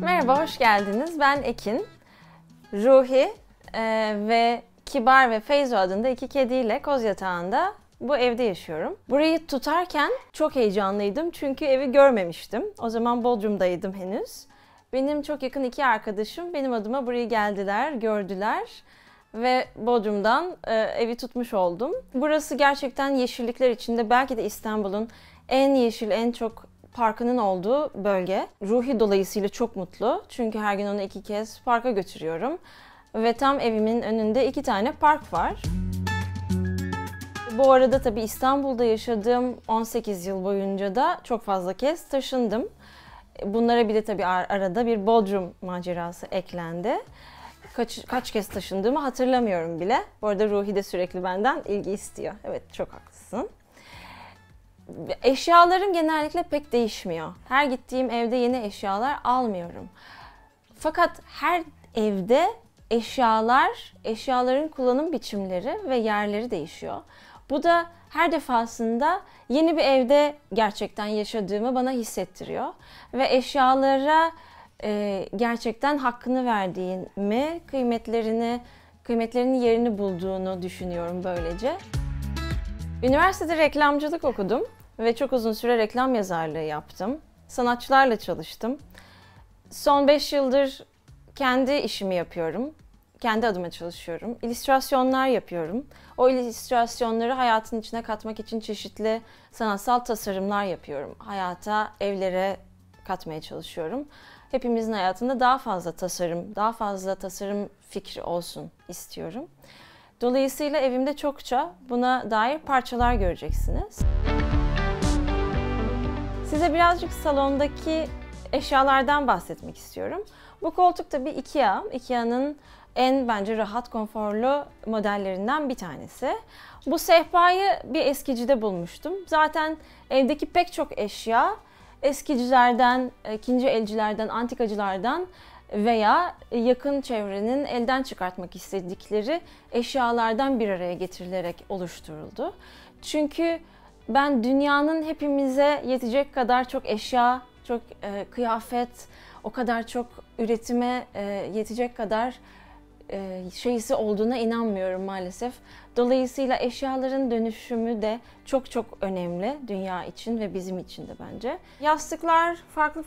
Merhaba, hoş geldiniz. Ben Ekin. Ruhi ve Kibar ve Feyzo adında iki kediyle Kozyatağı'nda bu evde yaşıyorum. Burayı tutarken çok heyecanlıydım çünkü evi görmemiştim. O zaman Bodrum'daydım henüz. Benim çok yakın iki arkadaşım benim adıma buraya geldiler, gördüler ve Bodrum'dan evi tutmuş oldum. Burası gerçekten yeşillikler içinde, belki de İstanbul'un en yeşil, en çok parkının olduğu bölge. Ruhi dolayısıyla çok mutlu çünkü her gün onu 2 kez parka götürüyorum. Ve tam evimin önünde 2 tane park var. Bu arada tabii İstanbul'da yaşadığım 18 yıl boyunca da çok fazla kez taşındım. Bunlara bir de tabii arada bir Bodrum macerası eklendi. Kaç kez taşındığımı hatırlamıyorum bile. Bu arada Ruhi de sürekli benden ilgi istiyor. Evet, çok haklısın. Eşyalarım genellikle pek değişmiyor. Her gittiğim evde yeni eşyalar almıyorum. Fakat her evde eşyaların kullanım biçimleri ve yerleri değişiyor. Bu da her defasında yeni bir evde gerçekten yaşadığımı bana hissettiriyor. Ve eşyalara gerçekten hakkını verdiğimi, kıymetlerinin yerini bulduğunu düşünüyorum böylece. Üniversitede reklamcılık okudum ve çok uzun süre reklam yazarlığı yaptım. Sanatçılarla çalıştım. Son 5 yıldır kendi işimi yapıyorum. Kendi adıma çalışıyorum. İllüstrasyonlar yapıyorum. O illüstrasyonları hayatın içine katmak için çeşitli sanatsal tasarımlar yapıyorum. Hayata, evlere katmaya çalışıyorum. Hepimizin hayatında daha fazla tasarım fikri olsun istiyorum. Dolayısıyla evimde çokça buna dair parçalar göreceksiniz. Size birazcık salondaki eşyalardan bahsetmek istiyorum. Bu koltuk tabii Ikea. Ikea'nın en bence rahat, konforlu modellerinden bir tanesi. Bu sehpayı bir eskicide bulmuştum. Zaten evdeki pek çok eşya eskicilerden, ikinci elcilerden, antikacılardan veya yakın çevrenin elden çıkartmak istedikleri eşyalardan bir araya getirilerek oluşturuldu. Çünkü ben dünyanın hepimize yetecek kadar çok eşya, çok kıyafet, o kadar çok üretime yetecek kadar şeysi olduğuna inanmıyorum maalesef. Dolayısıyla eşyaların dönüşümü de çok çok önemli dünya için ve bizim için de bence. Yastıklar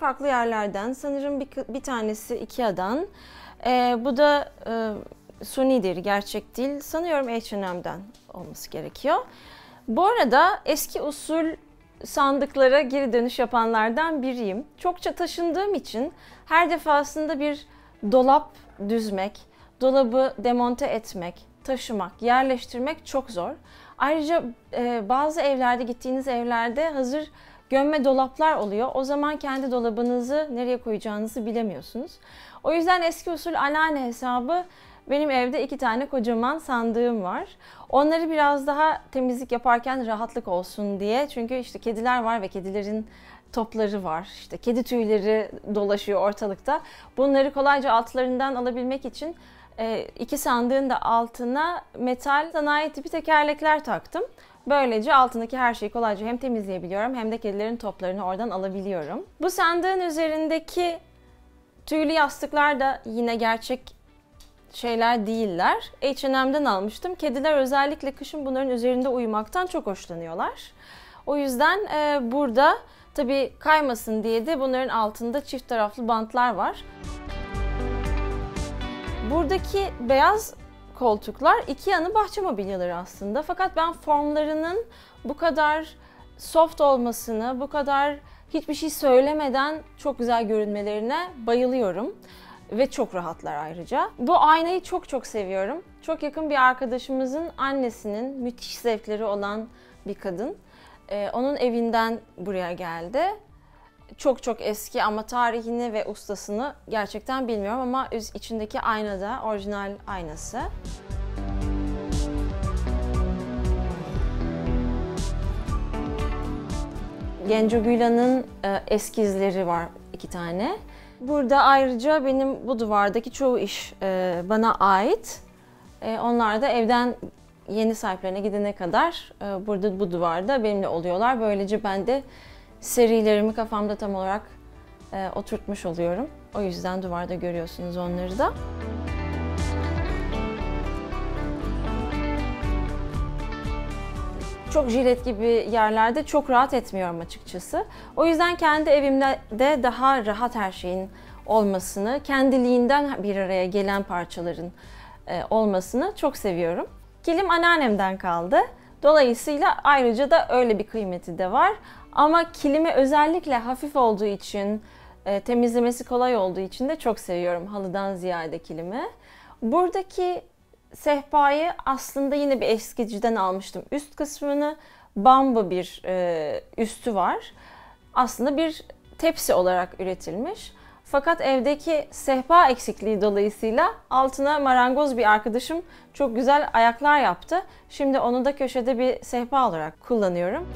farklı yerlerden. Sanırım bir tanesi Ikea'dan. Bu da sunidir, gerçek değil. Sanıyorum H&M'den olması gerekiyor. Bu arada eski usul sandıklara geri dönüş yapanlardan biriyim. Çokça taşındığım için her defasında bir dolap düzmek, dolabı demonte etmek, taşımak, yerleştirmek çok zor. Ayrıca bazı evlerde, gittiğiniz evlerde hazır gömme dolaplar oluyor. O zaman kendi dolabınızı nereye koyacağınızı bilemiyorsunuz. O yüzden eski usul anneanne hesabı benim evde 2 tane kocaman sandığım var. Onları biraz daha temizlik yaparken rahatlık olsun diye. Çünkü işte kediler var ve kedilerin topları var. İşte kedi tüyleri dolaşıyor ortalıkta. Bunları kolayca altlarından alabilmek için 2 sandığın da altına metal sanayi tipi tekerlekler taktım. Böylece altındaki her şeyi kolayca hem temizleyebiliyorum hem de kedilerin toplarını oradan alabiliyorum. Bu sandığın üzerindeki tüylü yastıklar da yine gerçek şeyler değiller. H&M'den almıştım. Kediler özellikle kışın bunların üzerinde uyumaktan çok hoşlanıyorlar. O yüzden burada tabii kaymasın diye de bunların altında çift taraflı bantlar var. Buradaki beyaz koltuklar Ikea'nın bahçe mobilyaları aslında. Fakat ben formlarının bu kadar soft olmasını, bu kadar hiçbir şey söylemeden çok güzel görünmelerine bayılıyorum. Ve çok rahatlar ayrıca. Bu aynayı çok seviyorum. Çok yakın bir arkadaşımızın annesinin müthiş zevkleri olan bir kadın. Onun evinden buraya geldi. Çok eski ama tarihini ve ustasını gerçekten bilmiyorum ama içindeki ayna da orijinal aynası. Genco Güla'nın eskizleri var 2 tane. Burada ayrıca benim bu duvardaki çoğu iş bana ait. Onlar da evden yeni sahiplerine gidene kadar burada bu duvarda benimle oluyorlar. Böylece ben de serilerimi kafamda tam olarak oturtmuş oluyorum. O yüzden duvarda görüyorsunuz onları da. Çok jilet gibi yerlerde çok rahat etmiyorum açıkçası. O yüzden kendi evimde de daha rahat her şeyin olmasını, kendiliğinden bir araya gelen parçaların olmasını çok seviyorum. Kilim anneannemden kaldı. Dolayısıyla ayrıca da öyle bir kıymeti de var. Ama kilimi özellikle hafif olduğu için, temizlemesi kolay olduğu için de çok seviyorum halıdan ziyade kilimi. Buradaki sehpayı aslında yine bir eskiciden almıştım. Üst kısmını bambu bir üstü var. Aslında bir tepsi olarak üretilmiş. Fakat evdeki sehpa eksikliği dolayısıyla altına marangoz bir arkadaşım çok güzel ayaklar yaptı. Şimdi onu da köşede bir sehpa olarak kullanıyorum.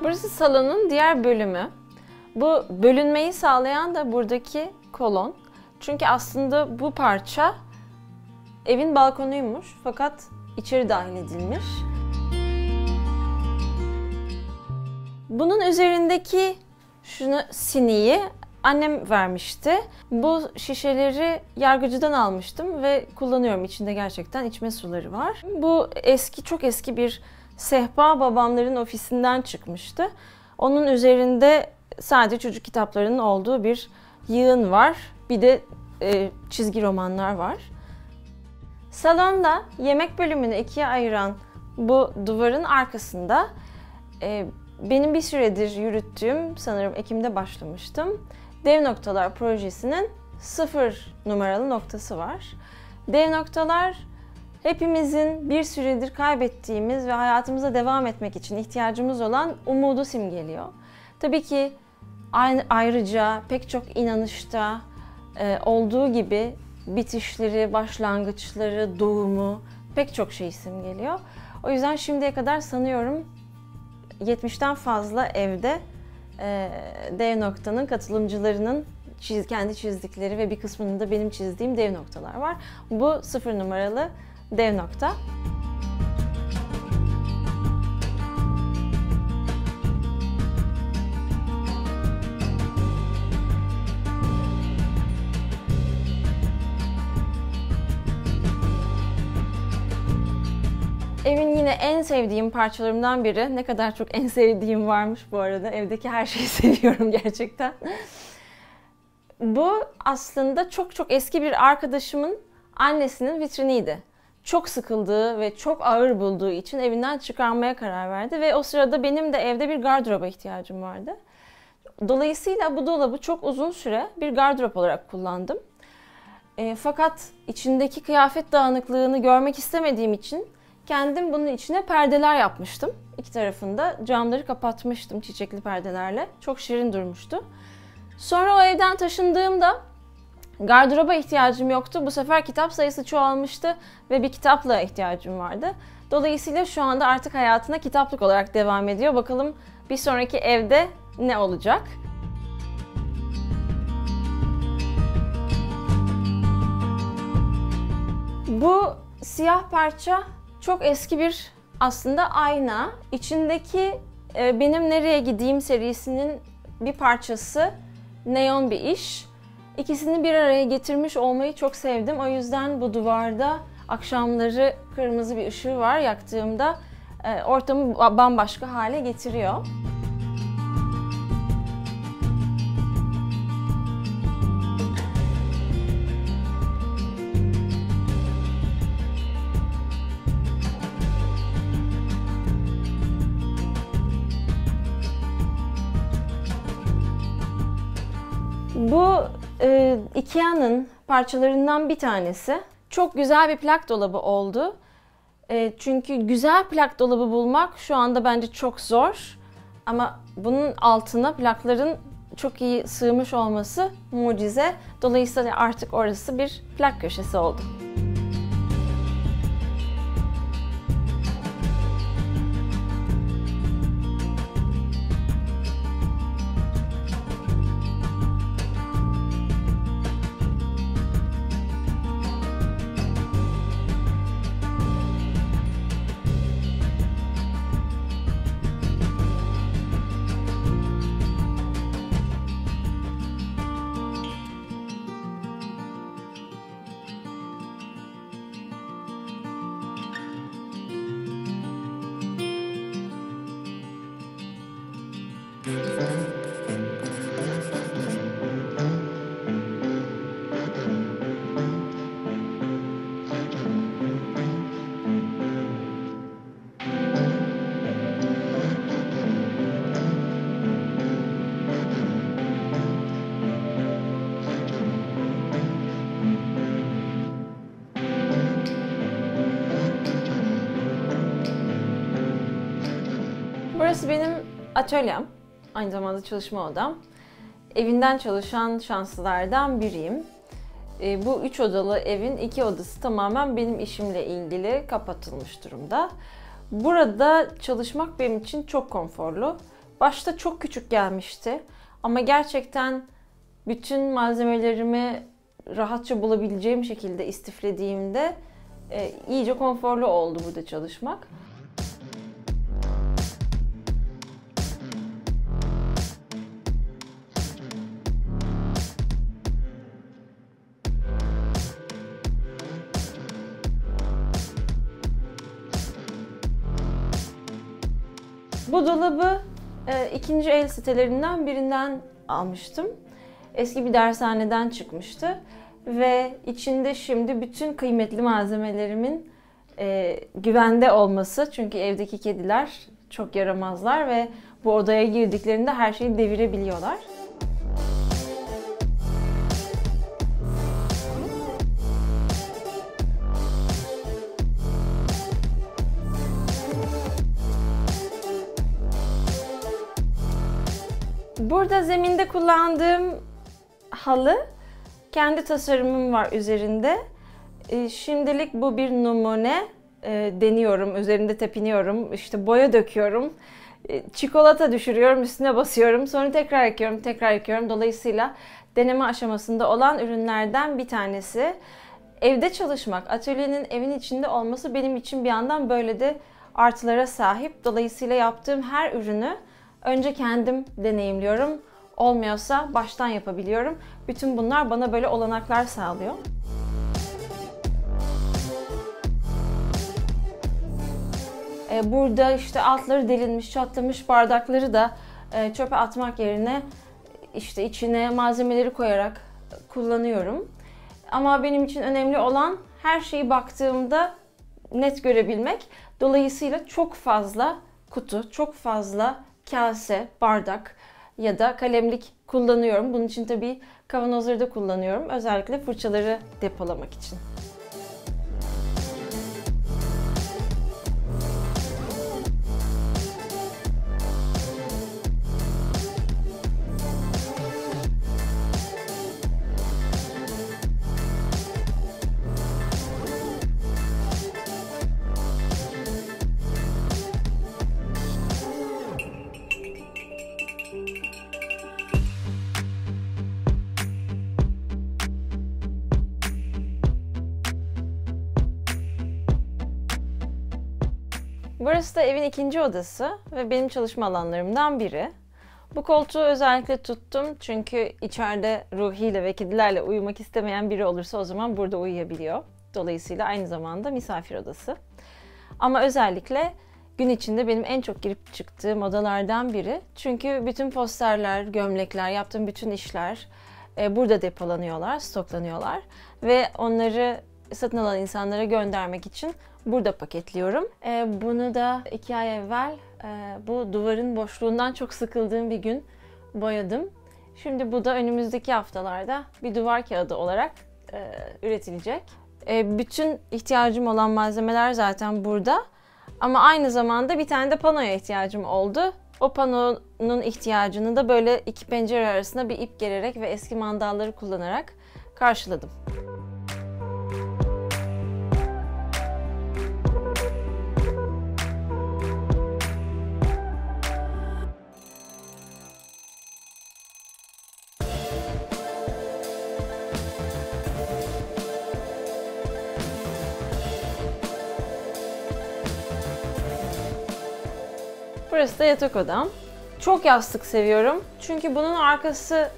Burası salonun diğer bölümü. Bu bölünmeyi sağlayan da buradaki kolon. Çünkü aslında bu parça evin balkonuymuş fakat içeri dahil edilmiş. Bunun üzerindeki siniyi annem vermişti. Bu şişeleri yargıcıdan almıştım ve kullanıyorum. İçinde gerçekten içme suları var. Bu çok eski bir sehpa babamların ofisinden çıkmıştı. Onun üzerinde sadece çocuk kitaplarının olduğu bir yığın var. Bir de çizgi romanlar var. Salonda yemek bölümünü ikiye ayıran bu duvarın arkasında benim bir süredir yürüttüğüm, sanırım Ekim'de başlamıştım, Dev Noktalar projesinin 0 numaralı noktası var. Dev noktalar hepimizin bir süredir kaybettiğimiz ve hayatımıza devam etmek için ihtiyacımız olan umudu simgeliyor. Tabii ki ayrıca pek çok inanışta olduğu gibi bitişleri, başlangıçları, doğumu pek çok şey simgeliyor. O yüzden şimdiye kadar sanıyorum 70'ten fazla evde dev noktanın katılımcılarının kendi çizdikleri ve bir kısmının da benim çizdiğim dev noktalar var. Bu 0 numaralı dev nokta. Evin yine en sevdiğim parçalarımdan biri. Ne kadar çok en sevdiğim varmış bu arada. Evdeki her şeyi seviyorum gerçekten. Bu aslında çok eski bir arkadaşımın annesinin vitriniydi. Çok sıkıldığı ve çok ağır bulduğu için evinden çıkarmaya karar verdi ve o sırada benim de evde bir gardıroba ihtiyacım vardı. Dolayısıyla bu dolabı çok uzun süre bir gardırop olarak kullandım. Fakat içindeki kıyafet dağınıklığını görmek istemediğim için kendim bunun içine perdeler yapmıştım. İki tarafında camları kapatmıştım çiçekli perdelerle. Çok şirin durmuştu. Sonra o evden taşındığımda gardıroba ihtiyacım yoktu. Bu sefer kitap sayısı çoğalmıştı ve bir kitapla ihtiyacım vardı. Dolayısıyla şu anda artık hayatına kitaplık olarak devam ediyor. Bakalım bir sonraki evde ne olacak? Bu siyah parça çok eski bir aslında ayna. İçindeki Benim Nereye Gideyim serisinin bir parçası, neon bir iş. İkisini bir araya getirmiş olmayı çok sevdim. O yüzden bu duvarda akşamları kırmızı bir ışığı var yaktığımda ortamı bambaşka hale getiriyor. Bu IKEA'nın parçalarından bir tanesi. Çok güzel bir plak dolabı oldu. Çünkü güzel plak dolabı bulmak şu anda bence çok zor. Ama bunun altına plakların çok iyi sığmış olması mucize. Dolayısıyla artık orası bir plak köşesi oldu. Burası benim atölyem, aynı zamanda çalışma odam. Evinden çalışan şanslılardan biriyim. Bu 3 odalı evin 2 odası tamamen benim işimle ilgili kapatılmış durumda. Burada çalışmak benim için çok konforlu. Başta çok küçük gelmişti ama gerçekten bütün malzemelerimi rahatça bulabileceğim şekilde istiflediğimde iyice konforlu oldu burada çalışmak. Bu dolabı ikinci el sitelerinden birinden almıştım. Eski bir dershaneden çıkmıştı ve içinde şimdi bütün kıymetli malzemelerimin güvende olması. Çünkü evdeki kediler çok yaramazlar ve bu odaya girdiklerinde her şeyi devirebiliyorlar. Burada zeminde kullandığım halı, kendi tasarımım var üzerinde. Şimdilik bu bir numune. Deniyorum, üzerinde tepiniyorum, işte boya döküyorum, çikolata düşürüyorum, üstüne basıyorum, sonra tekrar yıkıyorum, tekrar yıkıyorum. Dolayısıyla deneme aşamasında olan ürünlerden bir tanesi. Evde çalışmak, atölyenin evin içinde olması benim için bir yandan böyle de artılara sahip. Dolayısıyla yaptığım her ürünü önce kendim deneyimliyorum. Olmuyorsa baştan yapabiliyorum. Bütün bunlar bana böyle olanaklar sağlıyor. Burada işte altları delinmiş, çatlamış bardakları da çöpe atmak yerine işte içine malzemeleri koyarak kullanıyorum. Ama benim için önemli olan her şeyi baktığımda net görebilmek. Dolayısıyla çok fazla kutu, çok fazla kase, bardak ya da kalemlik kullanıyorum. Bunun için tabii kavanozları da kullanıyorum. Özellikle fırçaları depolamak için. Burası da evin ikinci odası ve benim çalışma alanlarımdan biri. Bu koltuğu özellikle tuttum çünkü içeride Ruhi ile ve kedilerle uyumak istemeyen biri olursa o zaman burada uyuyabiliyor. Dolayısıyla aynı zamanda misafir odası. Ama özellikle gün içinde benim en çok girip çıktığım odalardan biri. Çünkü bütün posterler, gömlekler, yaptığım bütün işler burada depolanıyorlar, stoklanıyorlar ve onları satın alan insanlara göndermek için burada paketliyorum. Bunu da 2 ay evvel bu duvarın boşluğundan çok sıkıldığım bir gün boyadım. Şimdi bu da önümüzdeki haftalarda bir duvar kağıdı olarak üretilecek. Bütün ihtiyacım olan malzemeler zaten burada. Ama aynı zamanda bir tane de panoya ihtiyacım oldu. O panonun ihtiyacını da böyle iki pencere arasına bir ip gererek ve eski mandalları kullanarak karşıladım. Burası da yatak odam. Çok yastık seviyorum. Çünkü bunun arkası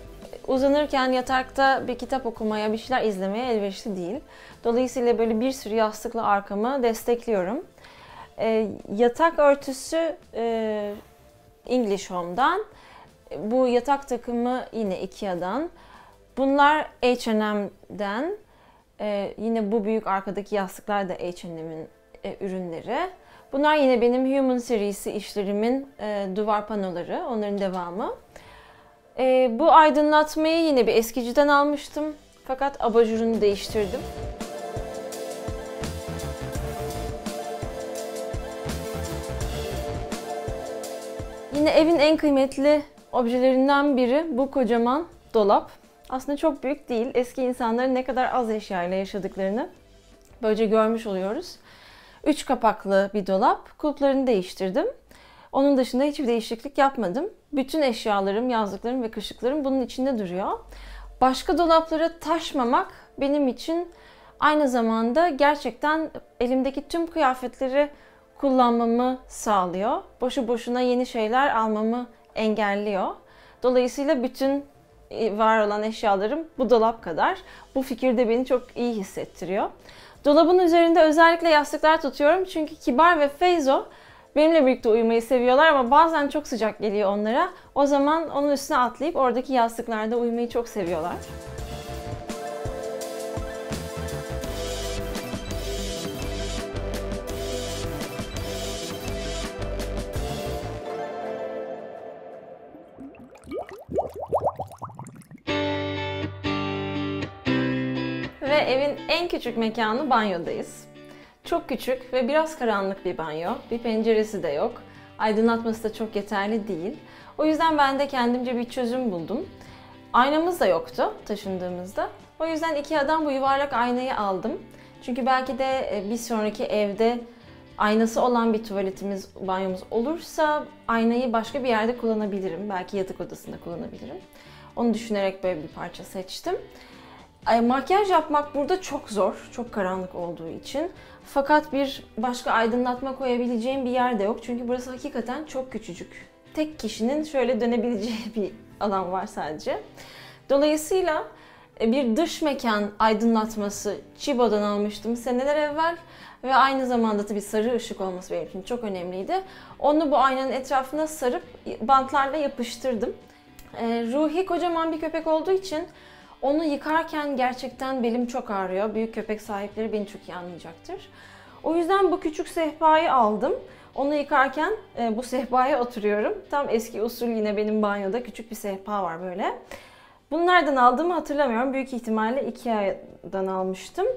uzanırken yatakta bir kitap okumaya, bir şeyler izlemeye elverişli değil. Dolayısıyla böyle bir sürü yastıkla arkamı destekliyorum. Yatak örtüsü English Home'dan. Bu yatak takımı yine Ikea'dan. Bunlar H&M'den. Yine bu büyük arkadaki yastıklar da H&M'in ürünleri. Bunlar yine benim Human serisi işlerimin duvar panoları, onların devamı. Bu aydınlatmayı yine bir eskiciden almıştım. Fakat abajurunu değiştirdim. Yine evin en kıymetli objelerinden biri bu kocaman dolap. Aslında çok büyük değil. Eski insanların ne kadar az eşyayla yaşadıklarını böylece görmüş oluyoruz. 3 kapaklı bir dolap. Kulplarını değiştirdim. Onun dışında hiçbir değişiklik yapmadım. Bütün eşyalarım, yazlıklarım ve kışlıklarım bunun içinde duruyor. Başka dolaplara taşmamak benim için aynı zamanda gerçekten elimdeki tüm kıyafetleri kullanmamı sağlıyor. Boşu boşuna yeni şeyler almamı engelliyor. Dolayısıyla bütün var olan eşyalarım bu dolap kadar. Bu fikir de beni çok iyi hissettiriyor. Dolabın üzerinde özellikle yastıklar tutuyorum çünkü Kibar ve Feyzo benimle birlikte uyumayı seviyorlar ama bazen çok sıcak geliyor onlara. O zaman onun üstüne atlayıp oradaki yastıklarda uyumayı çok seviyorlar. Ve evin en küçük mekanı banyodayız. Çok küçük ve biraz karanlık bir banyo. Bir penceresi de yok. Aydınlatması da çok yeterli değil. O yüzden ben de kendimce bir çözüm buldum. Aynamız da yoktu taşındığımızda. O yüzden Ikea'dan bu yuvarlak aynayı aldım. Çünkü belki de bir sonraki evde aynası olan bir tuvaletimiz, banyomuz olursa aynayı başka bir yerde kullanabilirim. Belki yatak odasında kullanabilirim. Onu düşünerek böyle bir parça seçtim. Makyaj yapmak burada çok zor, çok karanlık olduğu için. Fakat bir başka aydınlatma koyabileceğim bir yer de yok. Çünkü burası hakikaten çok küçücük. Tek kişinin şöyle dönebileceği bir alan var sadece. Dolayısıyla bir dış mekan aydınlatması Chibo'dan almıştım seneler evvel. Ve aynı zamanda tabii sarı ışık olması benim için çok önemliydi. Onu bu aynanın etrafına sarıp bantlarla yapıştırdım. Ruhi kocaman bir köpek olduğu için onu yıkarken gerçekten belim çok ağrıyor. Büyük köpek sahipleri beni çok iyi anlayacaktır. O yüzden bu küçük sehpayı aldım. Onu yıkarken bu sehpaya oturuyorum. Tam eski usul yine benim banyoda küçük bir sehpa var böyle. Bunu nereden aldığımı hatırlamıyorum. Büyük ihtimalle Ikea'dan almıştım.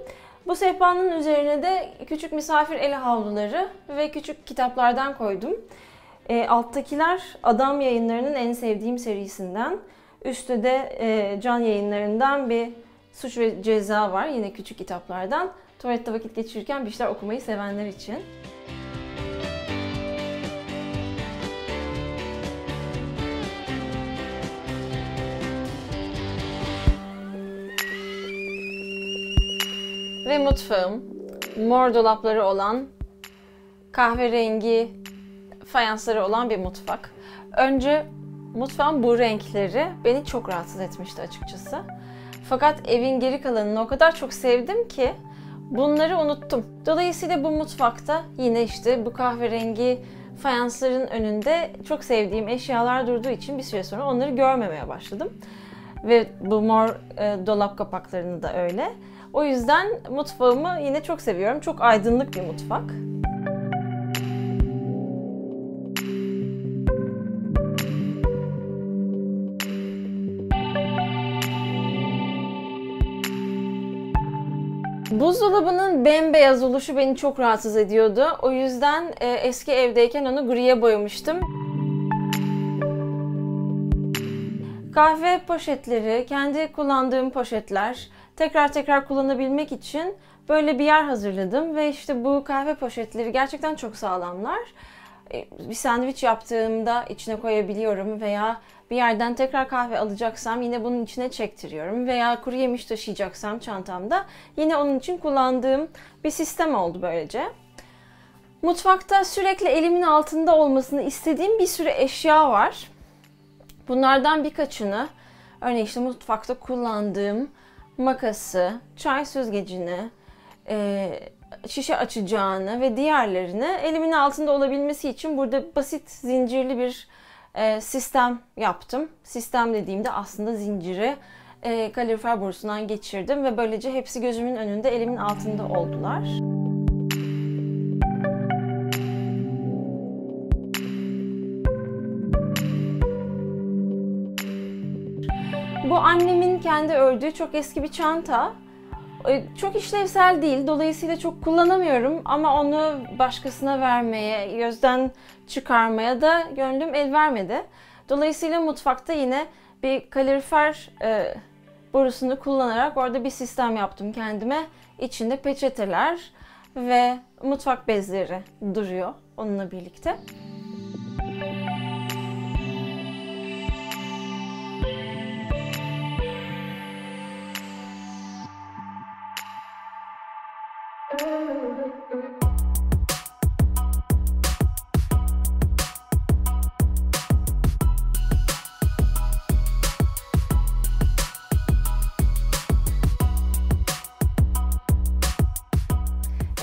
Bu sehpanın üzerine de küçük misafir el havluları ve küçük kitaplardan koydum. Alttakiler Adam Yayınları'nın en sevdiğim serisinden. Üstte de Can Yayınları'ndan bir Suç ve Ceza var. Yine küçük kitaplardan. Tuvalette vakit geçirirken bir şeyler okumayı sevenler için. Ve mutfağım. Mor dolapları olan, kahverengi fayansları olan bir mutfak. Önce mutfağın bu renkleri beni çok rahatsız etmişti açıkçası. Fakat evin geri kalanını o kadar çok sevdim ki bunları unuttum. Dolayısıyla bu mutfakta yine işte bu kahverengi fayansların önünde çok sevdiğim eşyalar durduğu için bir süre sonra onları görmemeye başladım. Ve bu mor dolap kapaklarını da öyle. O yüzden mutfağımı yine çok seviyorum. Çok aydınlık bir mutfak. Buzdolabının bembeyaz oluşu beni çok rahatsız ediyordu. O yüzden eski evdeyken onu griye boyamıştım. Kahve poşetleri, kendi kullandığım poşetler, tekrar kullanabilmek için böyle bir yer hazırladım. Ve işte bu kahve poşetleri gerçekten çok sağlamlar. Bir sandviç yaptığımda içine koyabiliyorum veya bir yerden tekrar kahve alacaksam yine bunun içine çektiriyorum. Veya kuru yemiş taşıyacaksam çantamda yine onun için kullandığım bir sistem oldu böylece. Mutfakta sürekli elimin altında olmasını istediğim bir sürü eşya var. Bunlardan birkaçını, örneğin işte mutfakta kullandığım makası, çay süzgecini, şişe açacağını ve diğerlerini elimin altında olabilmesi için burada basit zincirli bir sistem yaptım. Sistem dediğimde aslında zinciri kalorifer borusundan geçirdim ve böylece hepsi gözümün önünde, elimin altında oldular. Bu annemin kendi ördüğü çok eski bir çanta. Çok işlevsel değil, dolayısıyla çok kullanamıyorum ama onu başkasına vermeye, gözden çıkarmaya da gönlüm el vermedi. Dolayısıyla mutfakta yine bir kalorifer borusunu kullanarak orada bir sistem yaptım kendime. İçinde peçeteler ve mutfak bezleri duruyor onunla birlikte.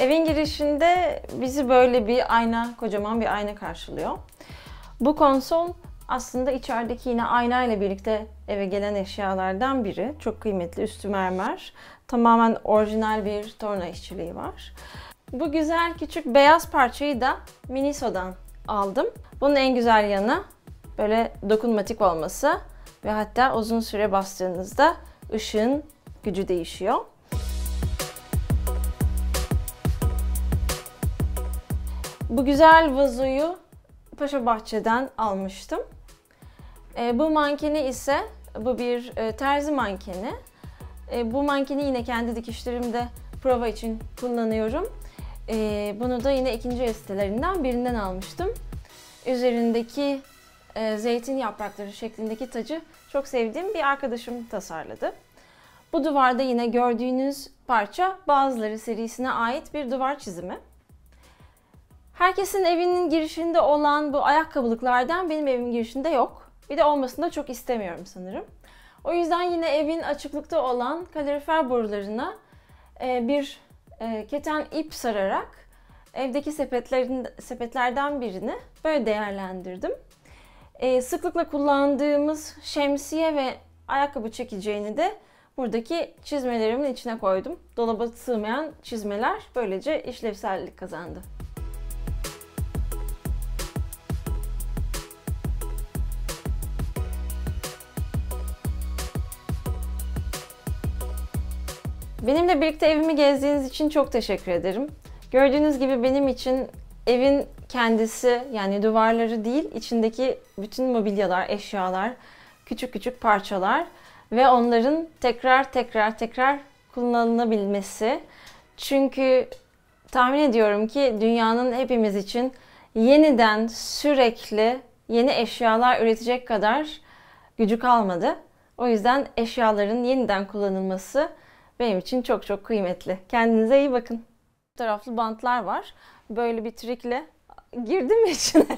Evin girişinde bizi böyle bir ayna, kocaman bir ayna karşılıyor. Bu konsol aslında içerideki yine ayna ile birlikte eve gelen eşyalardan biri. Çok kıymetli, üstü mermer. Tamamen orijinal bir torna işçiliği var. Bu güzel küçük beyaz parçayı da Miniso'dan aldım. Bunun en güzel yanı böyle dokunmatik olması ve hatta uzun süre bastığınızda ışığın gücü değişiyor. Bu güzel vazoyu Paşabahçe'den almıştım. Bu mankeni ise, bu bir terzi mankeni. Bu mankeni yine kendi dikişlerimde prova için kullanıyorum. Bunu da yine ikinci el sitelerinden birinden almıştım. Üzerindeki zeytin yaprakları şeklindeki tacı çok sevdiğim bir arkadaşım tasarladı. Bu duvarda yine gördüğünüz parça Bazıları serisine ait bir duvar çizimi. Herkesin evinin girişinde olan bu ayakkabılıklardan benim evimin girişinde yok. Bir de olmasını da çok istemiyorum sanırım. O yüzden yine evin açıklıkta olan kalorifer borularına bir keten ip sararak evdeki sepetlerden birini böyle değerlendirdim. Sıklıkla kullandığımız şemsiye ve ayakkabı çekeceğini de buradaki çizmelerimin içine koydum. Dolaba sığmayan çizmeler böylece işlevsellik kazandı. Benimle birlikte evimi gezdiğiniz için çok teşekkür ederim. Gördüğünüz gibi benim için evin kendisi, yani duvarları değil, içindeki bütün mobilyalar, eşyalar, küçük küçük parçalar ve onların tekrar kullanılabilmesi. Çünkü tahmin ediyorum ki dünyanın hepimiz için yeniden sürekli yeni eşyalar üretecek kadar gücü kalmadı. O yüzden eşyaların yeniden kullanılması benim için çok çok kıymetli. Kendinize iyi bakın. Bu taraflı bantlar var. Böyle bir trikle girdim içine.